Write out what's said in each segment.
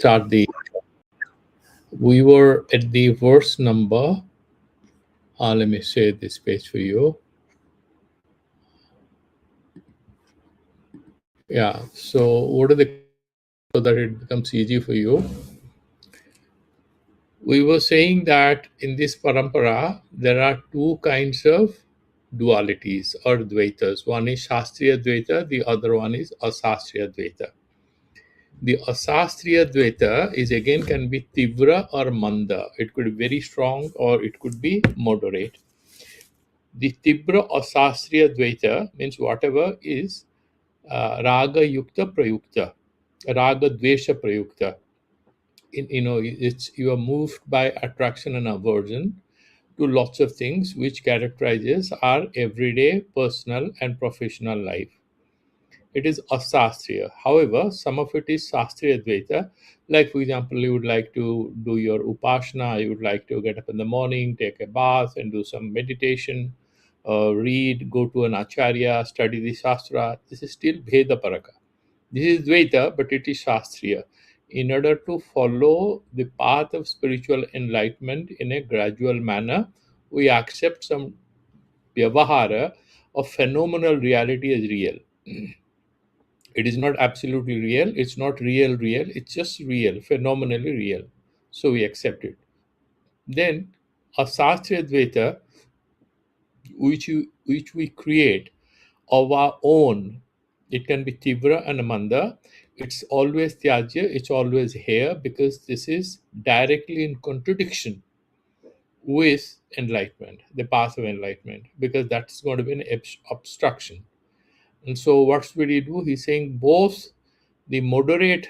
start the. We were at the verse number. Let me say this page for you. Yeah. So what are the so that it becomes easy for you? We were saying that in this parampara there are two kinds of dualities or dvaitas. One is Shastriya Dvaita, the other one is Asastriya Dvaita. The Asastriya Dvaita is again can be Tivra or Manda. It could be very strong or it could be moderate. The Tibra Asastriya Dvaita means whatever is Raga Yukta Prayukta, Raga Dvesha Prayukta. It's you are moved by attraction and aversion to lots of things which characterizes our everyday personal and professional life. It is asastriya. However, some of it is sastriya dvaita. Like, for example, you would like to do your upasana, you would like to get up in the morning, take a bath, and do some meditation, read, go to an acharya, study the shastra. This is still Bheda Paraka. This is Dvaita, but it is Shastriya. In order to follow the path of spiritual enlightenment in a gradual manner, we accept some vyavahara of phenomenal reality as real. It is not absolutely real, it's not real, it's just real, phenomenally real. So we accept it. Then a Shastriya Dvaita, which we create of our own. It can be Tibra and Manda. It's always Tyajya, it's always here because this is directly in contradiction with enlightenment, the path of enlightenment, because that's going to be an obstruction. And so, what will he do? He's saying both the moderate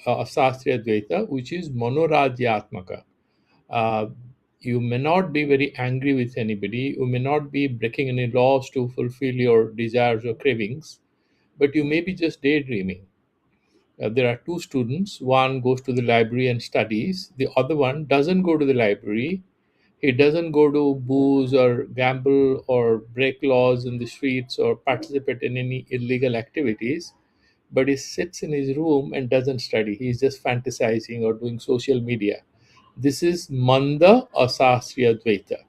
Asastriya Dvaita, which is Monorajyatmaka. Uh, you may not be very angry with anybody, you may not be breaking any laws to fulfill your desires or cravings, but you may be just daydreaming. There are two students, one goes to the library and studies, the other one doesn't go to the library, he doesn't go to booze or gamble or break laws in the streets or participate in any illegal activities, but he sits in his room and doesn't study. He's just fantasizing or doing social media. This is Manda Asastriya Dvaita.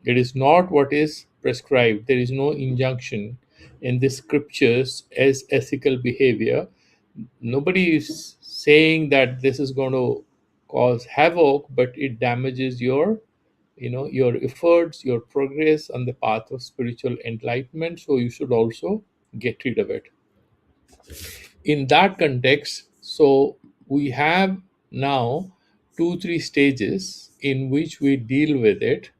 It is not what is prescribed. There is no injunction in the scriptures as ethical behavior. Nobody is saying that this is going to cause havoc, but it damages your efforts, your progress on the path of spiritual enlightenment. So you should also get rid of it. In that context, so we have now 2 3 stages in which we deal with it,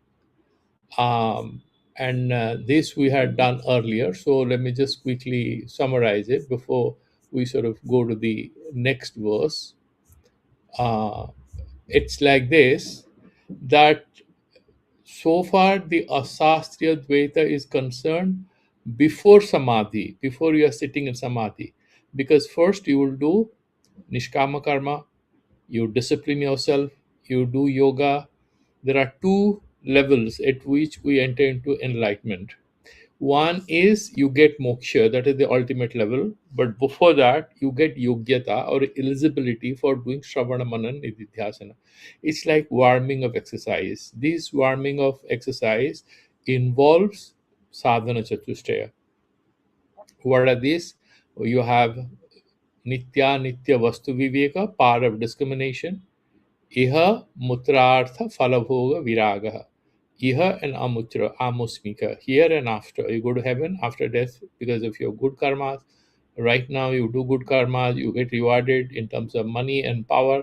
and this we had done earlier. So let me just quickly summarize it before we sort of go to the next verse. uh, it's like this, that so far the asastriya dvaita is concerned before samadhi, before you are sitting in samadhi, because first you will do nishkama karma, you discipline yourself, you do yoga. There are two levels at which we enter into enlightenment. One is you get moksha, that is the ultimate level, but before that, you get yogyata or eligibility for doing shravana manan nididhyasana. It's like warming of exercise. This warming of exercise involves sadhana chatushtaya. What are these? You have nitya nitya vastu viveka, power of discrimination. Iha mutrartha phalabhoga viraga. Iha and amutra, amusmika. Here and after. You go to heaven after death because of your good karmas. Right now, you do good karmas, you get rewarded in terms of money and power.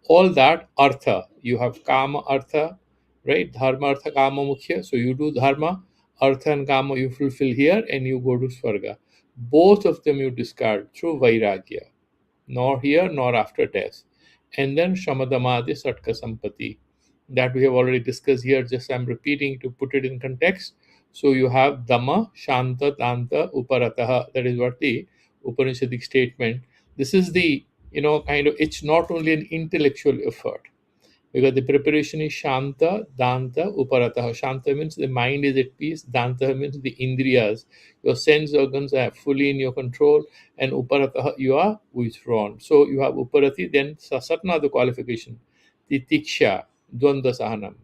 All that artha. You have kama artha, right? Dharma artha kama mukhya. So you do dharma, artha and kama you fulfill here and you go to swarga. Both of them you discard through vairagya, nor here nor after death. And then Shamadamadi Satka Sampati, that we have already discussed here, just I'm repeating to put it in context. So you have Dhamma, Shanta, Danta, Uparataha, that is what the Upanishadic statement. This is the, kind of, it's not only an intellectual effort. because the preparation is Shanta, Danta, Uparataha. Shanta means the mind is at peace, Danta means the Indriyas, your sense organs are fully in your control, and Uparataha, you are withdrawn. So you have Uparati, then Satna, the qualification, Titiksha, Dvanda Sahanam,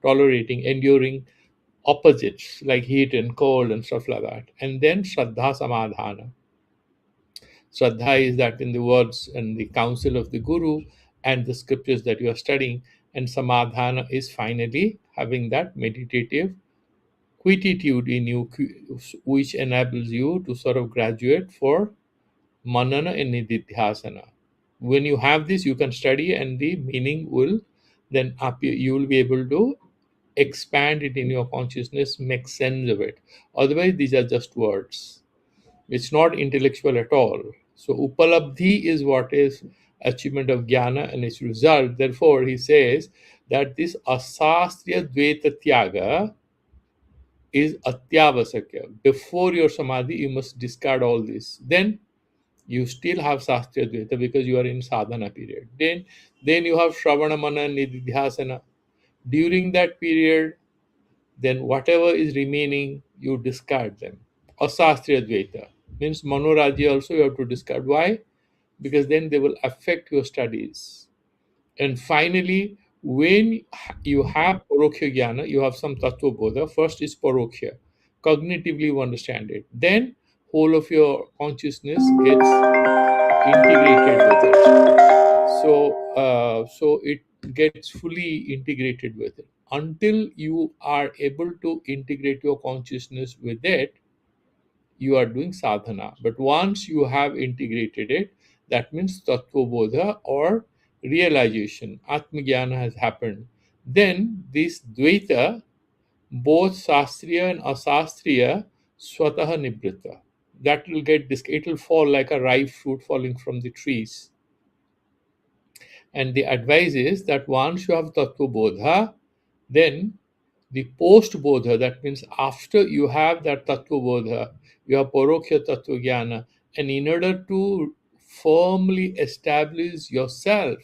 tolerating, enduring opposites like heat and cold and stuff like that. And then Shraddha Samadhana. Shraddha is that in the words and the counsel of the Guru and the scriptures that you are studying. And Samadhana is finally having that meditative quietude in you, which enables you to sort of graduate for Manana and Nididhyasana. When you have this, you can study, and the meaning will then appear. You will be able to expand it in your consciousness, make sense of it. Otherwise, these are just words. It's not intellectual at all. So upalabdhi is what is achievement of jnana and its result. Therefore, he says that this asastriya dvaita tyaga is atyavasakya. Before your samadhi, you must discard all this. Then you still have sastriya dvaita because you are in sadhana period. Then you have shravana mana nididhyasana. During that period, then whatever is remaining, you discard them. Asastriya dvaita means Manoraji also you have to discard. Why? Because then they will affect your studies. And finally, when you have Paroksha Jnana, you have some Tattva Bodha. First is Paroksha. Cognitively you understand it. Then whole of your consciousness gets integrated with it. So it gets fully integrated with it. Until you are able to integrate your consciousness with it, you are doing sadhana. But once you have integrated it, that means tattva bodha or realization, atmajnana has happened. Then this dvaita, both sastriya and asastriya, swataha nibrita. That will get this, it will fall like a ripe fruit falling from the trees. And the advice is that once you have tattva bodha, then the post bodha, that means after you have that tattva bodha, you have paroksha tattva jnana, and in order to firmly establish yourself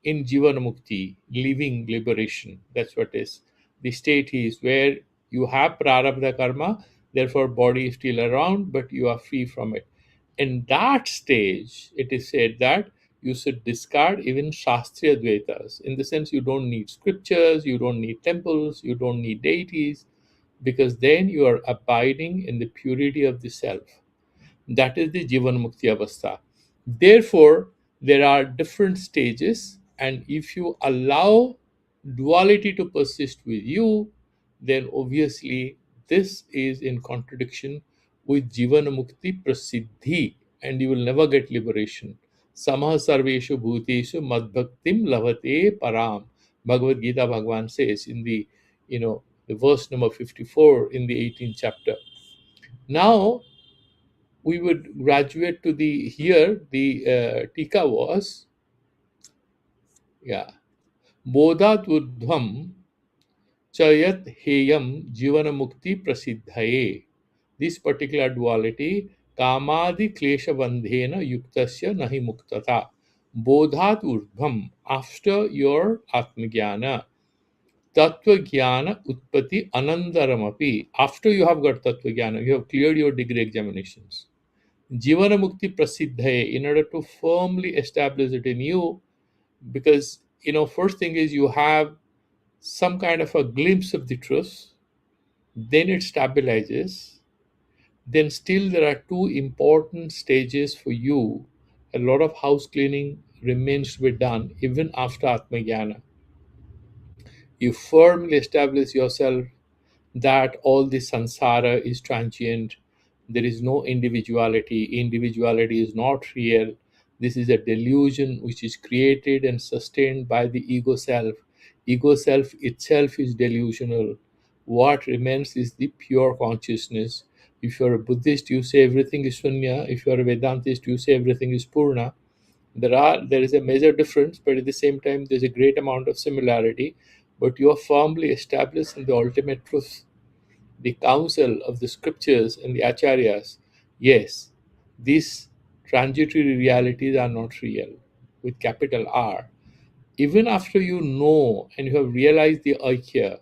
in jivana mukti, living liberation, that's what is the state is where you have prarabdha karma, therefore body is still around, but you are free from it. In that stage, it is said that you should discard even Shastriya Dvaitas. In the sense, you don't need scriptures, you don't need temples, you don't need deities, because then you are abiding in the purity of the self. That is the Jivan Mukti Avastha. Therefore, there are different stages, and if you allow duality to persist with you, then obviously this is in contradiction with Jivana Mukti Prasiddhi, and you will never get liberation. Samah Sarveshu Bhuteshu Madbhaktim Lavate Param. Bhagavad Gita Bhagavan says in the the verse number 54 in the 18th chapter. Now we would graduate to the here the tika was bodhat urdhvam chayat heyam jivana mukti prasiddhaye. This particular duality kamadi klesha bandhena yuktasya nahi muktata. Bodhat urdhvam, after your atmajnana, tattva jnana utpatti anandaramapi, after you have got tattva jnana, you have cleared your degree examinations, Jivana Mukti Prasiddhaye, in order to firmly establish it in you, because first thing is you have some kind of a glimpse of the truth, then it stabilizes, then still there are two important stages for you. A lot of house cleaning remains to be done even after Atmajnana. You firmly establish yourself that all the samsara is transient. There is no individuality. Individuality is not real. This is a delusion which is created and sustained by the ego self. Ego self itself is delusional. What remains is the pure consciousness. If you're a Buddhist, you say everything is Shunya. If you're a Vedantist, you say everything is Purna. There is a major difference, but at the same time there's a great amount of similarity. But you are firmly established in the ultimate truth, the counsel of the scriptures and the acharyas. Yes, these transitory realities are not real with capital R. even after you know and you have realized the Aikya,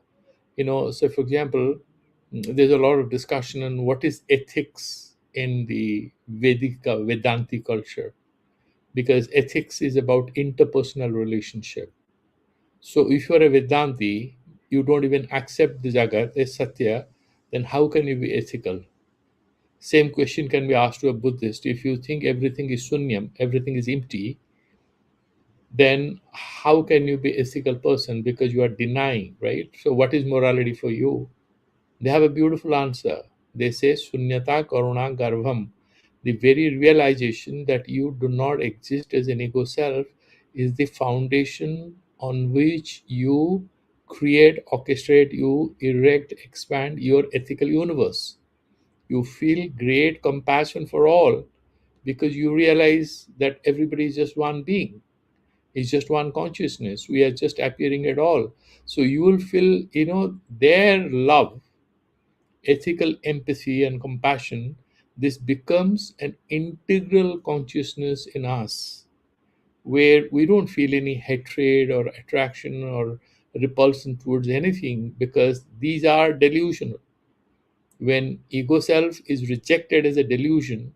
so for example, there's a lot of discussion on what is ethics in the Vedanti culture, because ethics is about interpersonal relationship. So if you're a Vedanti, you don't even accept the Jagat as Satya, then how can you be ethical? Same question can be asked to a Buddhist. If you think everything is sunyam, everything is empty, then how can you be ethical person, because you are denying, right? So what is morality for you? They have a beautiful answer. They say sunyata karuna garvam. The very realization that you do not exist as an ego self is the foundation on which you create, orchestrate, you erect, expand your ethical universe. You feel great compassion for all because you realize that everybody is just one being. It's just one consciousness. We are just appearing at all. So you will feel, their love, ethical empathy, and compassion. This becomes an integral consciousness in us, where we don't feel any hatred or attraction or repulsion towards anything, because these are delusional. When ego self is rejected as a delusion,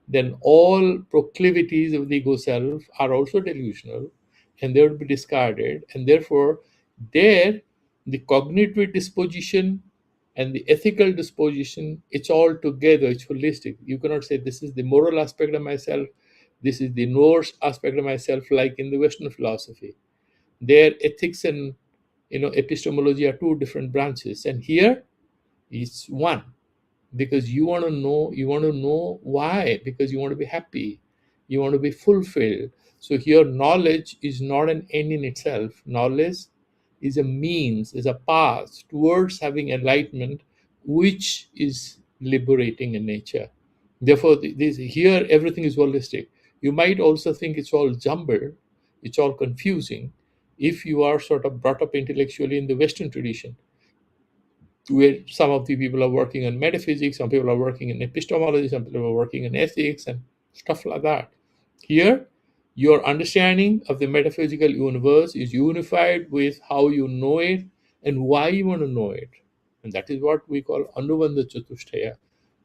then all proclivities of the ego self are also delusional, and they would be discarded. And therefore, there, the cognitive disposition and the ethical disposition, it's all together, it's holistic. You cannot say this is the moral aspect of myself, this is the Norse aspect of myself, like in the Western philosophy. Their ethics and epistemology are two different branches, and here it's one, because you want to know why, because you want to be happy, you want to be fulfilled. So here knowledge is not an end in itself. Knowledge is a means, is a path towards having enlightenment, which is liberating in nature. Therefore, this here everything is holistic. You might also think it's all jumbled, it's all confusing, if you are sort of brought up intellectually in the Western tradition, where some of the people are working on metaphysics, some people are working in epistemology, some people are working in ethics and stuff like that. Here, your understanding of the metaphysical universe is unified with how you know it and why you want to know it. And that is what we call Anubandha Chatushtaya.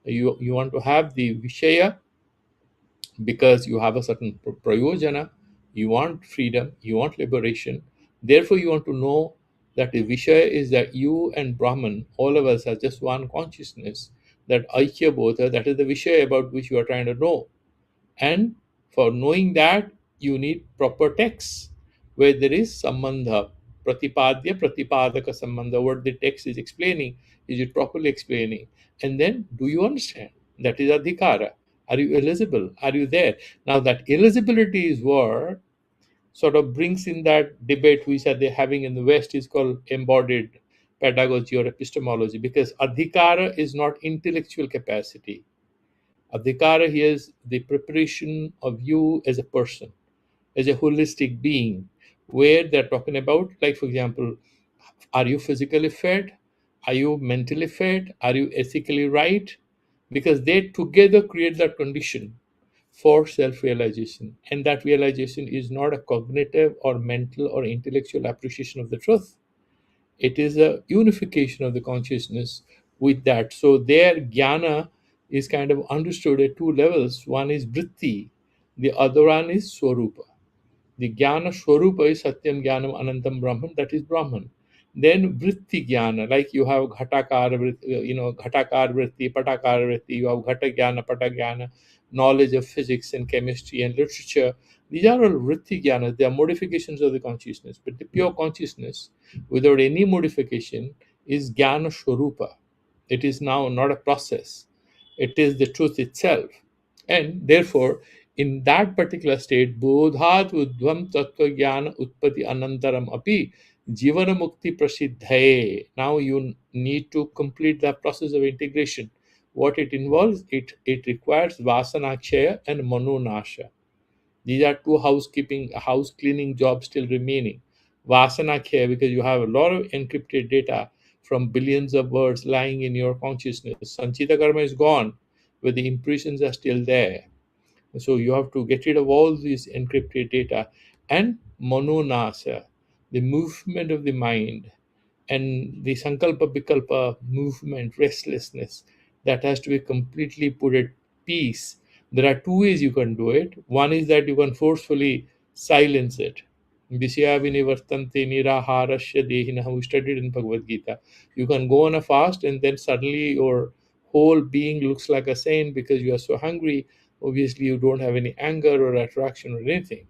You want to have the Vishaya because you have a certain prayojana, you want freedom, you want liberation. Therefore, you want to know that the Vishaya is that you and Brahman, all of us, are just one consciousness. That Aikya Bodha, that is the Vishaya about which you are trying to know. And for knowing that, you need proper texts where there is sambandha, pratipadya, pratipadaka sambandha. What the text is explaining, is it properly explaining? And then, do you understand? That is adhikara. Are you eligible? Are you there? Now, that eligibility is what sort of brings in that debate which are they having in the West, is called embodied pedagogy or epistemology, because adhikara is not intellectual capacity. Adhikara here is the preparation of you as a person, as a holistic being, where they're talking about, like, for example, are you physically fit? Are you mentally fit? Are you ethically right? Because they together create that condition for self realization. And that realization is not a cognitive or mental or intellectual appreciation of the truth. It is a unification of the consciousness with that. So their jnana is kind of understood at two levels. One is vritti, the other one is swarupa. The jnana swarupa is satyam jnanam anantam brahman, that is Brahman. Then vritti jnana, like you have ghatakar vritti, ghatakar vritti, patakar vritti, you have ghata jnana, pata jnana, knowledge of physics and chemistry and literature. These are all vritti jnana, they are modifications of the consciousness. But the pure consciousness, without any modification, is jnana swarupa. It is now not a process, it is the truth itself. And therefore, in that particular state, bodhat udvam tattva jnana utpati anantaram api jivana mukti prasiddhaye. Now you need to complete the process of integration. What it involves, it requires vasanakshaya and manonasha. These are two house cleaning jobs still remaining. Vasanakshaya, because you have a lot of encrypted data from billions of words lying in your consciousness. Sanchita karma is gone, but the impressions are still there. So you have to get rid of all these encrypted data. And manonasa, the movement of the mind, and the sankalpa vikalpa movement, restlessness, that has to be completely put at peace. There are two ways you can do it. One is that you can forcefully silence it. Vishya vinivartante niraharasya dehinah, we studied in Bhagavad Gita. You can go on a fast and then suddenly your whole being looks like a saint because you are so hungry. Obviously, you don't have any anger or attraction or anything.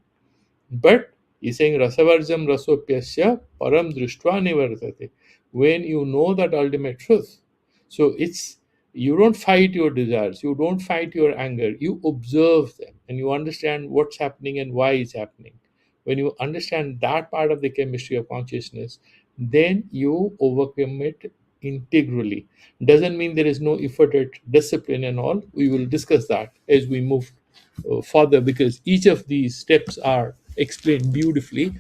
But he's saying rasavarjam rasopyasya param drishtva nivartate. When you know that ultimate truth, so it's, you don't fight your desires, you don't fight your anger, you observe them and you understand what's happening and why it's happening. When you understand that part of the chemistry of consciousness, then you overcome it integrally. Doesn't mean there is no effort at discipline and all. We will discuss that as we move further, because each of these steps are explained beautifully.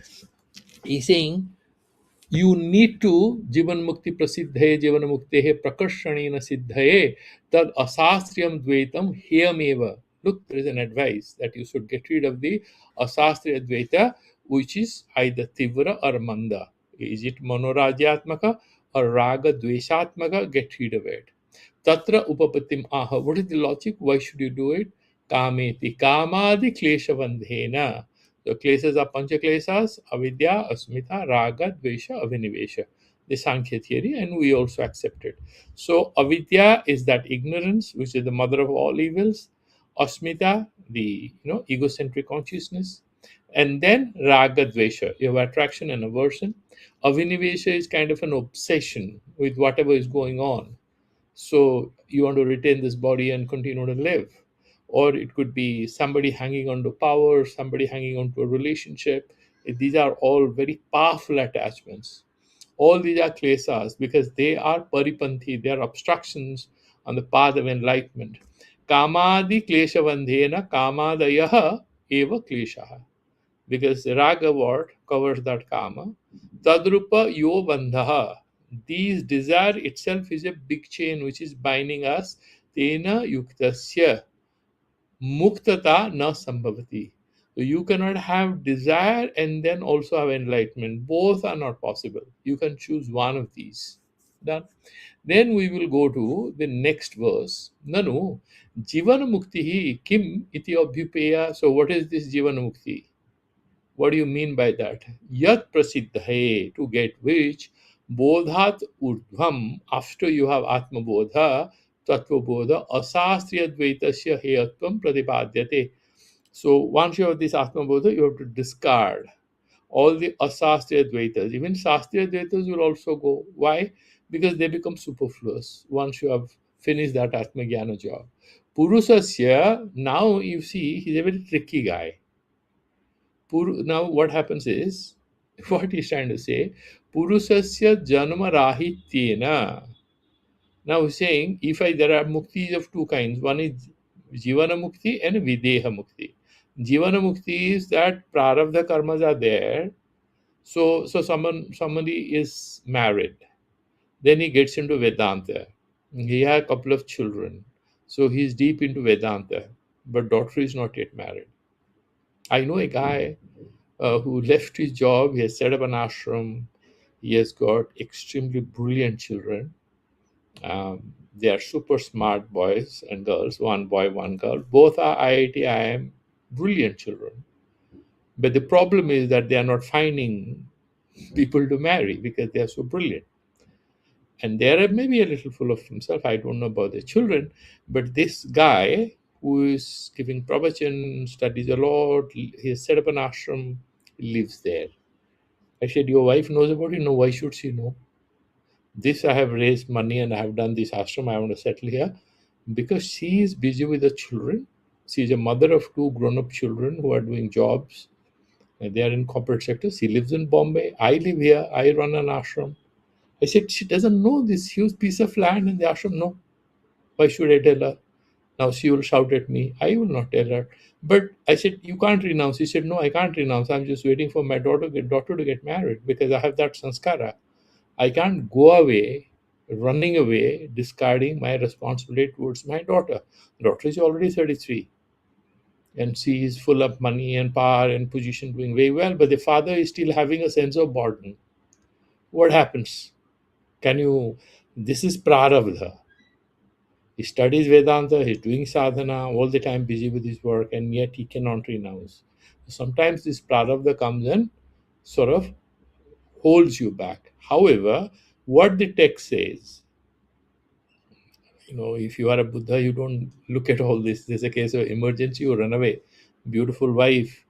He's saying you need to jivan mukti prasiddhaye jivan muktehe prakarshane siddhaye tad asastriyam dvaitam heyameva. Look, there is an advice that you should get rid of the asastriya dvaita, which is either tivra or manda. Is it monorajyatmaka or raga dveshatmaka? Get rid of it. Tatra upapatim aha. What is the logic? Why should you do it? Kameti. Kamadi kleshavandhena. The klesas are pancha klesas, avidya, asmita, raga, dvesha, avinivesha. The Sankhya theory, and we also accept it. So avidya is that ignorance, which is the mother of all evils. Asmita, the egocentric consciousness. And then raga, dvesha, you have attraction and aversion. Avinivesha is kind of an obsession with whatever is going on, so you want to retain this body and continue to live. Or it could be somebody hanging on to power, somebody hanging on to a relationship. These are all very powerful attachments. All these are klesas because they are paripanthi, they are obstructions on the path of enlightenment. Kamadi kleshavandhena kamadayaha eva kleshaha, because raga word covers that kama. Tadrupa yo bandhaha. These desire itself is a big chain which is binding us. Tena yuktasya muktata na sambhavati. So you cannot have desire and then also have enlightenment. Both are not possible. You can choose one of these. Done. Then we will go to the next verse. Nanu jivana muktihi kim iti abhyupeya. So what is this jivana mukti? What do you mean by that? Yat prasiddhaye, to get which, bodhat urdhvam, after you have atma bodha, tattva bodha, asastriya dvaitasya heyatvam pratipadyate. So once you have this atma bodha, you have to discard all the asastriya dvaitas. Even sastriya dvaitas will also go. Why? Because they become superfluous once you have finished that atma jnana job. Purusasya, now you see, he's a very tricky guy. Now what happens is, what he's trying to say, purusasya janma rahityena. Now he's saying, there are muktis of two kinds. One is jivana mukti and videha mukti. Jivana mukti is that prarabdha karmas are there. So somebody is married, then he gets into Vedanta. He had a couple of children, so he's deep into Vedanta, but daughter is not yet married. I know a guy who left his job. He has set up an ashram. He has got extremely brilliant children. They are super smart boys and girls, one boy, one girl. Both are IIT, IIM, brilliant children. But the problem is that they are not finding people to marry because they are so brilliant. And they are maybe a little full of himself. I don't know about the children. But this guy who is giving pravachan, studies a lot, he has set up an ashram, lives there. I said, your wife knows about it? No, why should she know? This, I have raised money and I have done this ashram, I want to settle here. Because she is busy with the children. She is a mother of two grown-up children who are doing jobs. And they are in corporate sector. She lives in Bombay. I live here. I run an ashram. I said, she doesn't know this huge piece of land in the ashram. No. Why should I tell her? Now she will shout at me. I will not tell her. But I said, you can't renounce. He said, no, I can't renounce. I'm just waiting for my daughter to get married because I have that sanskara. I can't go away, running away, discarding my responsibility towards my daughter. Daughter is already 33. and she is full of money and power and position, doing very well, but the father is still having a sense of burden. What happens? Can you? This is prarabdha. He studies Vedanta, he's doing sadhana, all the time busy with his work, and yet he cannot renounce. Sometimes this prarabdha comes and sort of holds you back. However, what the text says, if you are a Buddha, you don't look at all this. There's a case of emergency, you run away. Beautiful wife,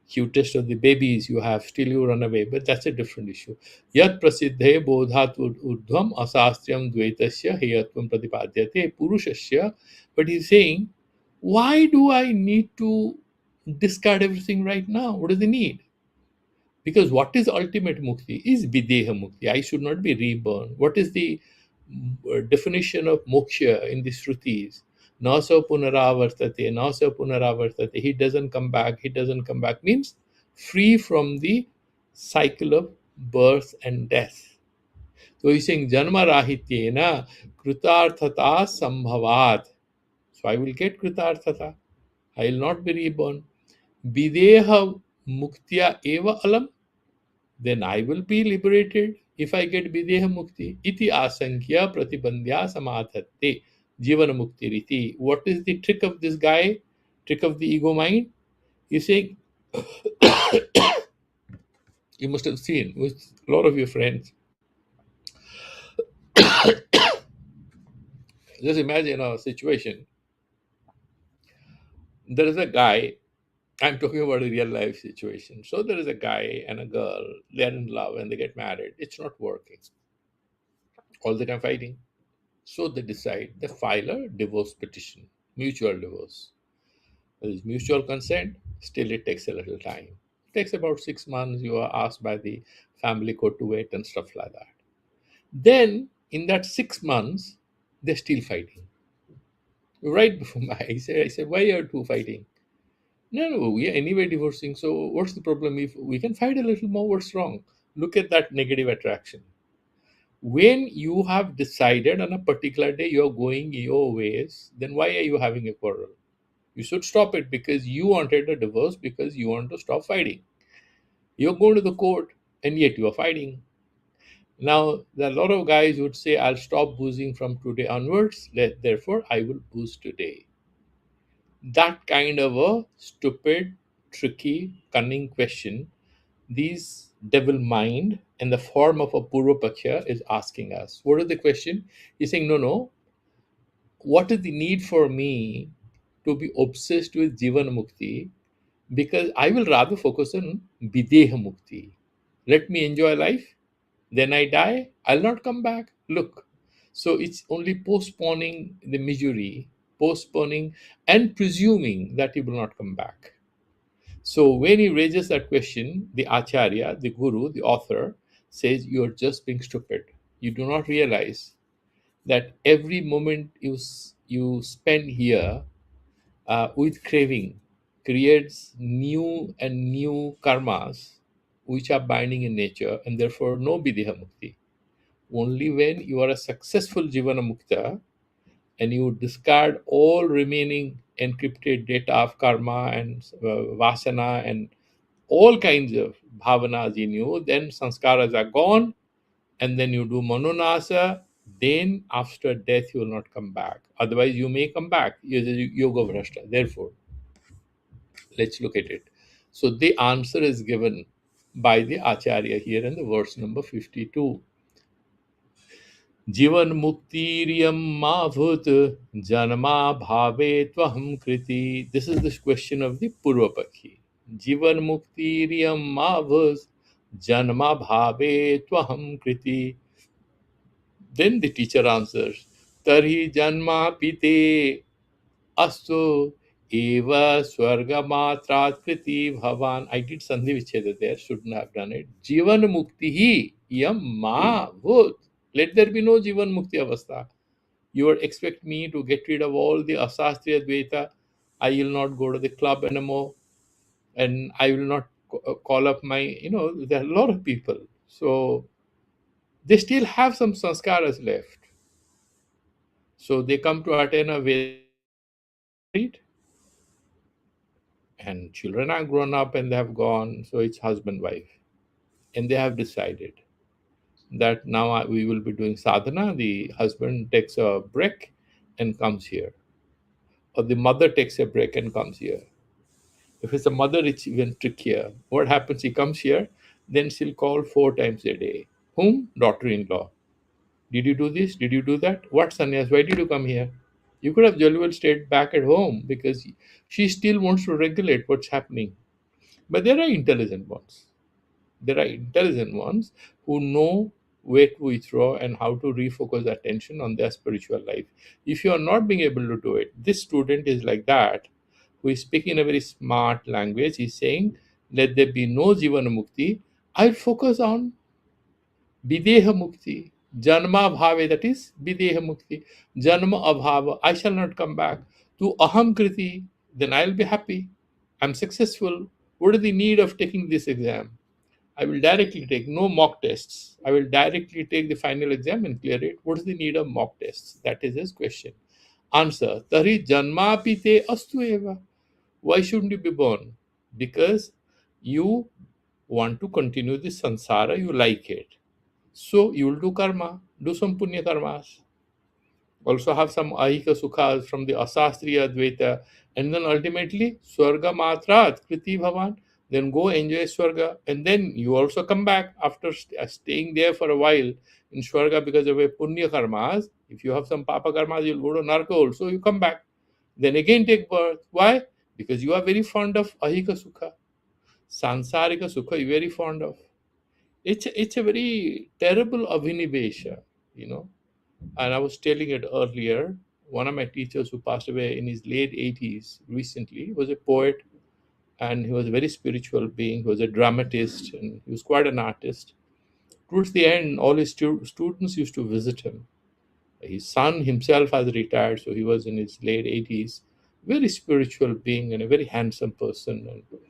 cutest of the babies you have, still you run away. But that's a different issue. Yat prasiddhe bodhat urdhvam asastriyam dvaitasya heyatvam pratipadyate purushasya. But he's saying, why do I need to discard everything right now? What is the need? Because what is ultimate mukti is videha mukti. I should not be reborn. What is the definition of moksha in the Shrutis? Nasa punaravartate, nasa punaravartate. He doesn't come back, he doesn't come back means free from the cycle of birth and death. So he's saying janma rahityena kritarthata sambhavat. So I will get kritarthata. I will not be reborn. Videha muktya eva alam, then I will be liberated if I get Videha Mukti. Iti asankhya pratibandhya samadhatte jivana mukti riti. What is the trick of this guy? Trick of the ego mind? He's saying, you must have seen with a lot of your friends. Just imagine a situation. There is a guy, I'm talking about a real life situation. So there is a guy and a girl, they're in love and they get married. It's not working. All the time fighting. So they decide they file a divorce petition, mutual divorce. There is mutual consent, still it takes a little time. It takes about 6 months. You are asked by the family court to wait and stuff like that. Then, in that 6 months, they're still fighting. Right before my eyes, I said, why are you two fighting? No, no, we are anyway divorcing. So, what's the problem? If we can fight a little more, what's wrong? Look at that negative attraction. When you have decided on a particular day you're going your ways, then why are you having a quarrel? You should stop it because you wanted a divorce because you want to stop fighting. You're going to the court and yet you are fighting. Now, there are a lot of guys who would say, I'll stop boozing from today onwards, therefore I will booze today. That kind of a stupid, tricky, cunning question, these devil mind in the form of a Purvapaksha is asking us. What is the question? He's saying, no, no, what is the need for me to be obsessed with Jivan Mukti? Because I will rather focus on Videha Mukti. Let me enjoy life, then I die, I'll not come back. Look. So it's only postponing the misery, postponing and presuming that he will not come back. So when he raises that question, the Acharya, the Guru, the author, says, you're just being stupid. You do not realize that every moment you spend here with craving creates new and new karmas which are binding in nature and therefore no Vidya Mukti. Only when you are a successful Jivana Mukta and you discard all remaining encrypted data of karma and vasana and all kinds of bhavanas in you, then sanskaras are gone, and then you do manonasa, then after death you will not come back. Otherwise, you may come back. You're the yoga vrashta. Therefore, let's look at it. So the answer is given by the Acharya here in the verse number 52. जीवन मुक्तिरियम मा भूत जन्मा भावे त्वहम कृति. This is the question of the Purvapakhi. जीवन मुक्तिरियम मा भूत जन्मा भावे त्वहम कृति. Then the teacher answers, Tarhi janma pite astu eva swargamatrat kriti bhavan. I did sandhi vicheda there, shouldn't have done it. Jivan mukti hi yam ma bhut. Let there be no jivan mukti avastha. You would expect me to get rid of all the asastriya dvaita. I will not go to the club anymore and I will not call up my, there are a lot of people. So they still have some sanskaras left. So they come to attend a Vedanta retreat. and children are grown up and they have gone, so it's husband wife, and they have decided that now we will be doing sadhana. The husband takes a break and comes here, or the mother takes a break and comes here. If it's a mother, it's even trickier. What happens? He comes here, then she'll call 4 times a day. Whom? Daughter-in-law. Did you do this? Did you do that? What, sannyas? Why did you come here? You could have jolly well stayed back at home, because she still wants to regulate what's happening. But there are intelligent ones. There are intelligent ones who know where to withdraw and how to refocus attention on their spiritual life. If you are not being able to do it, this student is like that, who is speaking a very smart language. He's saying, let there be no Jivana Mukti. I'll focus on Videha Mukti. Janma Bhave, that is Videha Mukti. Janma Abhava, I shall not come back. To Aham Kriti, then I'll be happy. I'm successful. What is the need of taking this exam? I will directly take no mock tests. I will directly take the final exam and clear it. What is the need of mock tests? That is his question. Answer: Tari janma pite astu eva. Why shouldn't you be born? Because you want to continue this sansara, you like it. So you will do karma, do some punya karmas. Also have some ahika sukhas from the asastriya advaita, and then ultimately swarga matrat kriti bhavan. Then go enjoy swarga, and then you also come back after staying there for a while in swarga because of a punya karmas. If you have some papa karmas, you'll go to narka also. You come back, then again take birth. Why? Because you are very fond of ahika sukha, sansarika sukha. You're very fond of. It's a very terrible avinivesha, you know. And I was telling it earlier, one of my teachers who passed away in his late 80s recently was a poet, and he was a very spiritual being. He was a dramatist, and he was quite an artist. Towards the end, all his students used to visit him. His son himself has retired, so he was in his late 80s. Very spiritual being and a very handsome person. And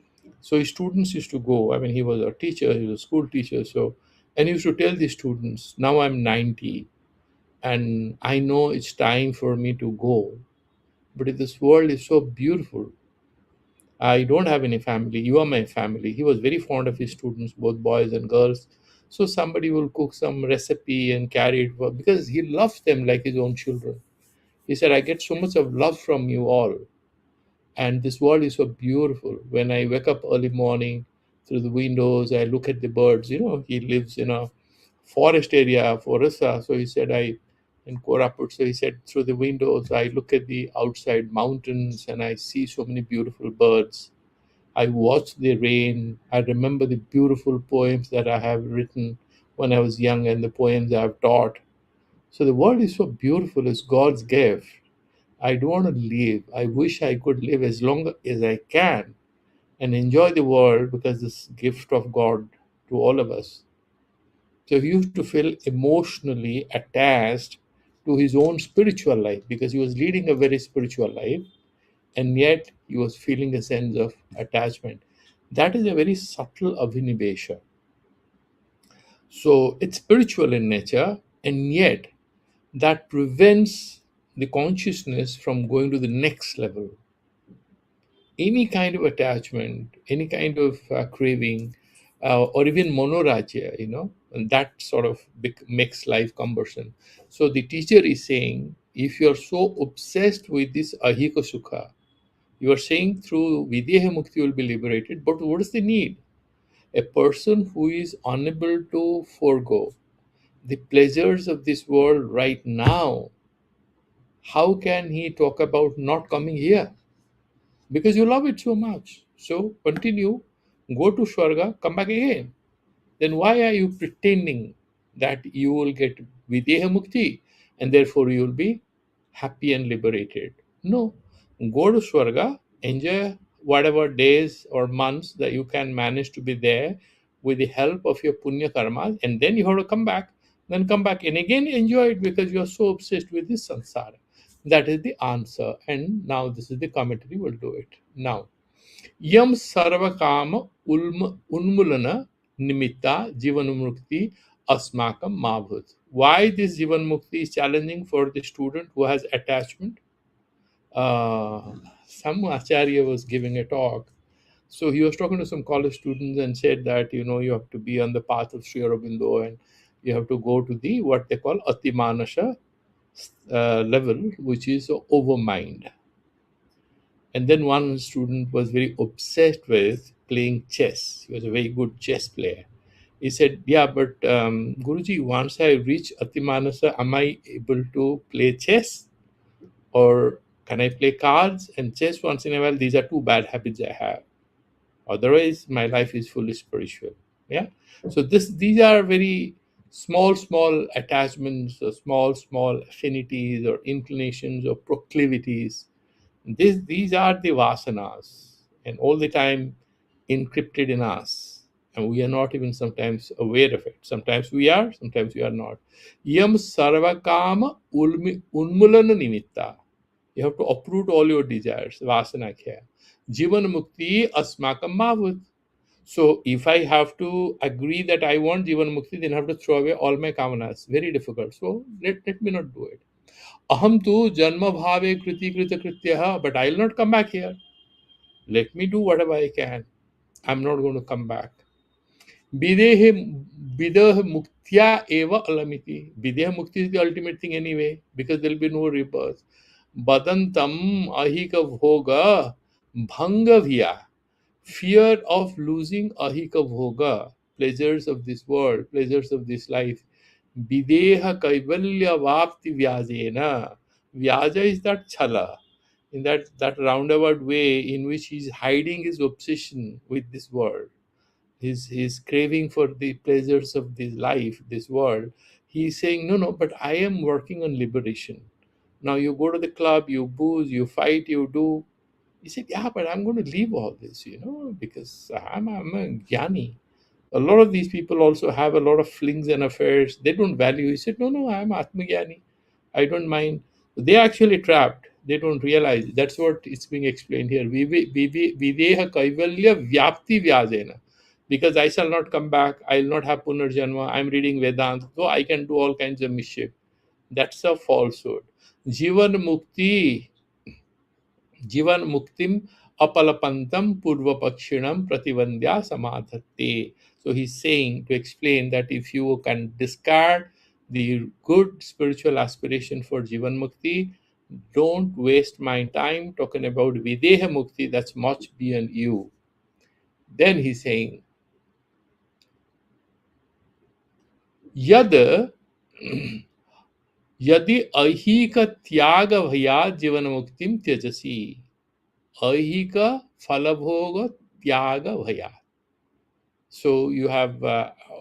so his students used to go. I mean, he was a teacher, he was a school teacher. So, and he used to tell the students, now I'm 90 and I know it's time for me to go. But this world is so beautiful. I don't have any family. You are my family. He was very fond of his students, both boys and girls. So somebody will cook some recipe and carry it because he loves them like his own children. He said, I get so much of love from you all. And this world is so beautiful. When I wake up early morning, through the windows, I look at the birds. You know, he lives in a forest area, Foresta. So he said, I in Koraput. So he said, through the windows, I look at the outside mountains and I see so many beautiful birds. I watch the rain. I remember the beautiful poems that I have written when I was young and the poems I have taught. So the world is so beautiful. It's God's gift. I don't want to live. I wish I could live as long as I can and enjoy the world because this gift of God to all of us. So he used to feel emotionally attached to his own spiritual life because he was leading a very spiritual life, and yet he was feeling a sense of attachment. That is a very subtle avinivesha. So it's spiritual in nature, and yet that prevents the consciousness from going to the next level. Any kind of attachment, any kind of craving, or even monorajya, and that sort of makes life cumbersome. So the teacher is saying, if you are so obsessed with this ahika sukha, you are saying through vidyaha mukti you will be liberated, but what is the need? A person who is unable to forego the pleasures of this world right now, how can he talk about not coming here? Because you love it so much. So continue, go to Swarga, come back again. Then why are you pretending that you will get Videha Mukti and therefore you will be happy and liberated? No. Go to Swarga, enjoy whatever days or months that you can manage to be there with the help of your Punya Karmas, and then you have to come back. Then come back and again enjoy it because you are so obsessed with this samsara. That is the answer. And now this is the commentary, we'll do it. Now, Yam Sarvakama Unmulana Nimitta Jivanumukti Asmakam Mabhut. Why this Jivanmukti is challenging for the student who has attachment? Some Acharya was giving a talk, So he was talking to some college students and said that, you have to be on the path of Sri Aurobindo, and you have to go to the what they call Atimanasha level, which is overmind. And then one student was very obsessed with playing chess. He was a very good chess player. He said, "Yeah, but Guruji, once I reach Atimanasa, am I able to play chess? Or can I play cards and chess once in a while? These are two bad habits I have. Otherwise, my life is fully spiritual." Yeah. So these are very small attachments, or small affinities, or inclinations, or proclivities. These are the vasanas, and all the time encrypted in us, and we are not even sometimes aware of it. Sometimes we are, sometimes we are not. Yam sarvakama unmulana nimitta. You have to uproot all your desires, vasana kya. Jivan mukti asmakam bhavut. So if I have to agree that I want jivan mukti, then I have to throw away all my kamanas. Very difficult. So let me not do it. Aham tu janma bhave kriti krita krityaha, but I'll not come back here. Let me do whatever I can. I'm not going to come back. Videhe Videha muktya eva alamiti. Videha mukti is the ultimate thing anyway, because there will be no rebirth. Badantam ahika bhoga bhanga viya. Fear of losing ahika bhoga, pleasures of this world, pleasures of this life. Videha kaivalya vapti vyajena. Vyaja is that chala, in that roundabout way in which he's hiding his obsession with this world, his craving for the pleasures of this life, this world. He's saying, no, but I am working on liberation. Now you go to the club, you booze, you fight, you do. He said, yeah, but I'm going to leave all this, because I'm a jnani. A lot of these people also have a lot of flings and affairs. They don't value. He said, no, I'm Atmagyani. I don't mind. They're actually trapped. They don't realize. That's what is being explained here. Videha kaivalya vyapti vyajena. Because I shall not come back. I'll not have punarjanma. I'm reading Vedanta. So I can do all kinds of mischief. That's a falsehood. Jivan mukti जीवन मुक्तिम apalapantam purvapakshinam prativandya samadhate. So he's saying, to explain, that if you can discard the good spiritual aspiration for jivan mukti, don't waste my time talking about videha mukti, that's much beyond you. Then he's saying, yad यदि ऐहिक त्याग भया जीवन मुक्तिम त्यजसी. ऐहिक फलभोग त्याग भया. So you have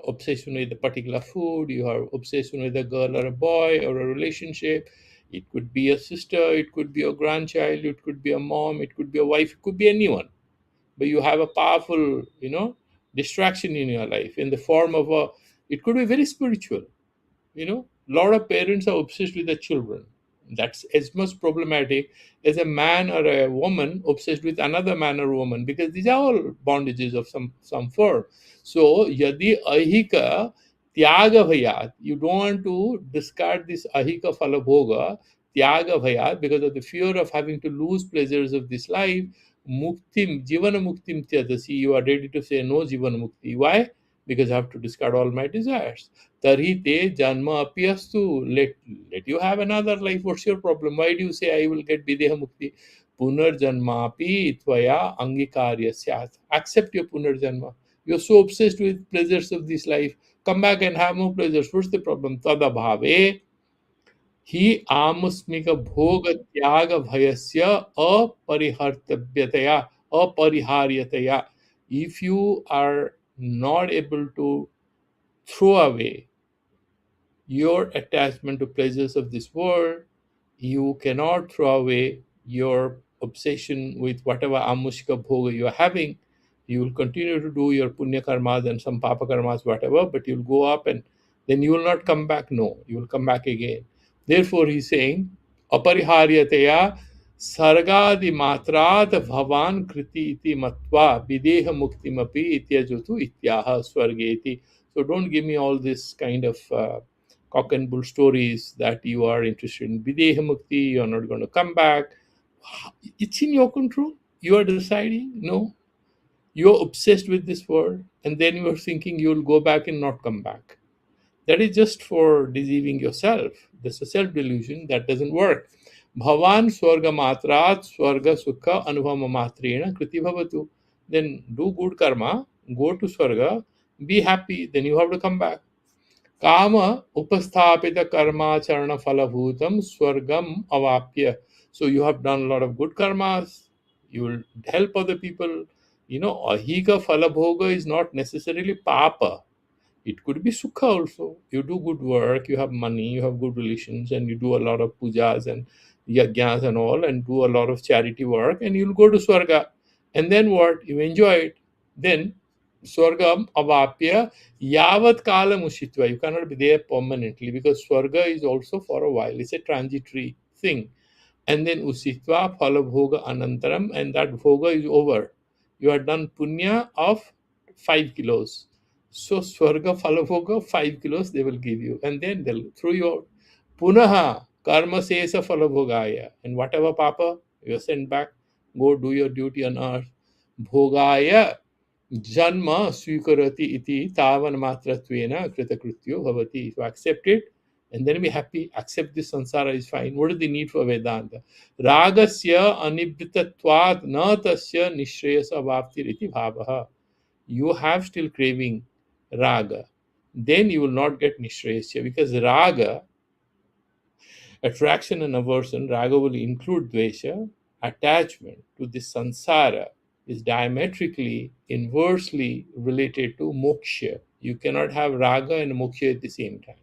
obsession with a particular food, you have obsession with a girl or a boy or a relationship. It could be a sister, it could be a grandchild, it could be a mom, it could be a wife, it could be anyone. But you have a powerful, distraction in your life in the form of it could be very spiritual. A lot of parents are obsessed with their children. That's as much problematic as a man or a woman obsessed with another man or woman, because these are all bondages of some form. So yadi ahika tyaga bhayat, you don't want to discard this ahika phalabhoga tyaga bhayat because of the fear of having to lose pleasures of this life. Muktim jivana muktim tyadasi, you are ready to say no jivana mukti. Why? Because I have to discard all my desires. Tarhi te janma apiyastu. Let you have another life. What's your problem? Why do you say I will get videha mukti? Punarjanmapi tvaya angikarya syat. Accept your punarjanma. You're so obsessed with pleasures of this life. Come back and have more pleasures. What's the problem? Tadabhave hi amusmika bhoga tyaga bhayasya apariharyataya. If you are not able to throw away your attachment to pleasures of this world, you cannot throw away your obsession with whatever amushika bhoga you are having. You will continue to do your punya karmas and some papa karmas, whatever, but you'll go up and then you will not come back. No, you will come back again. Therefore, he's saying, apariharyataya sargadi matrat bhavan kriti iti matva videha muktimapi ityajutu ityaha swargeti. So don't give me all this kind of cock and bull stories that you are interested in videha mukti, you are not going to come back. It's in your control. You are deciding. No, You're obsessed with this world, and then you're thinking you'll go back and not come back. That is just for deceiving yourself. That's a self delusion that doesn't work. Bhavan swarga matrat swarga sukha anubhava matrena kriti bhavatu. Then do good karma, go to swarga, be happy, then you have to come back. Kama upasthapita karmacharana phalabhutam swargam avapya. So you have done a lot of good karmas, you will help other people. Ahika phalabhoga is not necessarily papa. It could be sukha also. You do good work, you have money, you have good relations, and you do a lot of pujas and yajnas and all, and do a lot of charity work, and you'll go to Swarga. And then what? You enjoy it. Then Swargam avapya yavat kala mushitva. You cannot be there permanently because Swarga is also for a while. It's a transitory thing. And then usitva phalabhoga anantaram, and that bhoga is over. You have done punya of 5 kilos. So swarga phalabhoga 5 kilos they will give you, and then they'll throw you out. Punaha karma sesa phalabhogaya, and whatever papa you're sent back, go do your duty on earth. Bhogaya janma swikarati iti tavan matrattvena kritakrityo bhavati. So accept it and then be happy. Accept this sansara is fine. What is the need for Vedanta? Ragasya anibhitatvat na tasya nishreyasa vaptir iti bhavaha. You have still craving raga. Then you will not get nishreyasya because raga, attraction and aversion, raga will include dvesha, attachment to this sansara is diametrically, inversely related to moksha. You cannot have raga and moksha at the same time.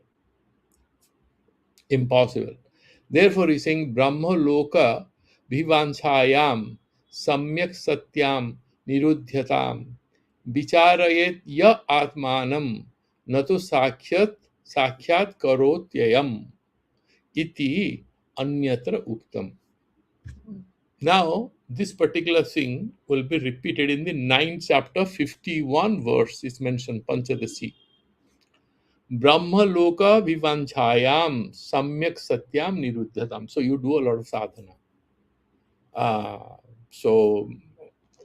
Impossible. Therefore, he's saying Brahma Loka Vivanchayam Samyak Satyam Nirudhyatam Vicharayet Ya Atmanam Natu Sakhyat Karotyayam Iti Anyatra Uktam. Now, this particular thing will be repeated in the 9th chapter, 51 verse is mentioned, Panchadashi. Brahma Loka Vivanchayam Samyak Satyam Nirudhyatam. So you do a lot of sadhana. So